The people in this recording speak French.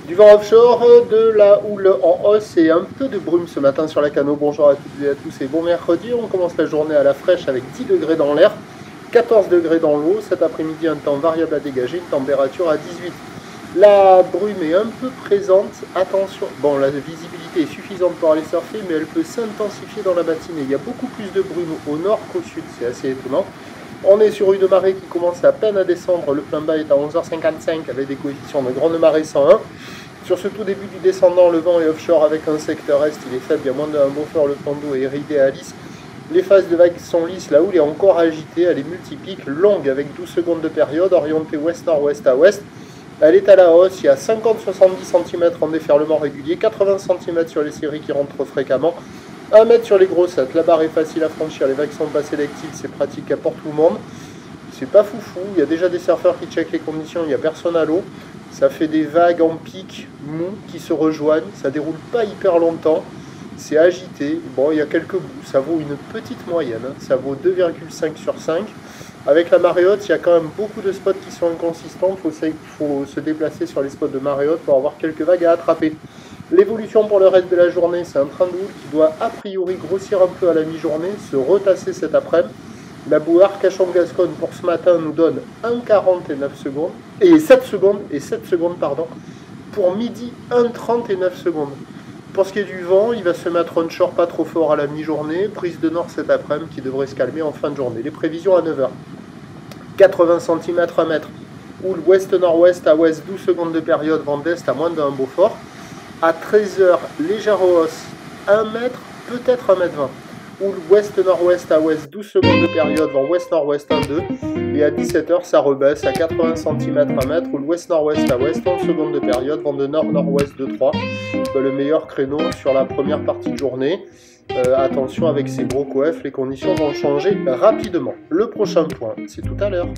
Du vent offshore, de la houle en hausse et un peu de brume ce matin sur la Cano. Bonjour à toutes et à tous et bon mercredi. On commence la journée à la fraîche avec 10 degrés dans l'air, 14 degrés dans l'eau. Cet après-midi, un temps variable à dégager, une température à 18. La brume est un peu présente. Attention, bon, la visibilité est suffisante pour aller surfer, mais elle peut s'intensifier dans la matinée. Il y a beaucoup plus de brume au nord qu'au sud, c'est assez étonnant. On est sur une marée qui commence à peine à descendre. Le plein bas est à 11h55 avec des coefficients de grande marée 101. Sur ce tout début du descendant, le vent est offshore avec un secteur est, il est faible, il y a moins d'un buffer, le plan d'eau est ridé à lisse. Les phases de vagues sont lisses, la houle est encore agitée, elle est multipique, longue avec 12 secondes de période, orientée ouest-nord-ouest à ouest. Elle est à la hausse, il y a 50-70 cm en déferlement régulier, 80 cm sur les séries qui rentrent fréquemment, 1 mètre sur les grossettes. La barre est facile à franchir, les vagues sont pas sélectives, c'est pratique pour tout le monde. C'est pas foufou, il y a déjà des surfeurs qui checkent les conditions, il n'y a personne à l'eau. Ça fait des vagues en pic mou qui se rejoignent, ça déroule pas hyper longtemps, c'est agité. Bon, il y a quelques bouts, ça vaut une petite moyenne, hein. Ça vaut 2,5 sur 5. Avec la marée haute, il y a quand même beaucoup de spots qui sont inconsistants, il faut se déplacer sur les spots de marée haute pour avoir quelques vagues à attraper. L'évolution pour le reste de la journée, c'est un train de houle qui doit a priori grossir un peu à la mi-journée, se retasser cet après-midi. La bouée Arcachon-Gascogne pour ce matin nous donne 1,49 secondes, et 7 secondes, pardon. Pour midi, 1,39 secondes. Pour ce qui est du vent, il va se mettre onshore pas trop fort à la mi-journée, prise de nord cet après-midi qui devrait se calmer en fin de journée. Les prévisions à 9h. 80 cm, 1 mètre. Houle ouest-nord-ouest à ouest, 12 secondes de période, vent d'est à moins d'un Beaufort. À 13h, légère hausse, 1 mètre, peut-être 1 mètre 20. Houle ouest-nord-ouest à ouest, 12 secondes de période, vent ouest-nord-ouest 1-2. Et à 17h, ça rebaisse à 80 cm, 1 mètre, houle ouest-nord-ouest à ouest, 11 secondes de période, vent de nord-nord-ouest 2-3. Le meilleur créneau sur la première partie de journée. Attention avec ces gros coefs, les conditions vont changer rapidement. Le prochain point, c'est tout à l'heure.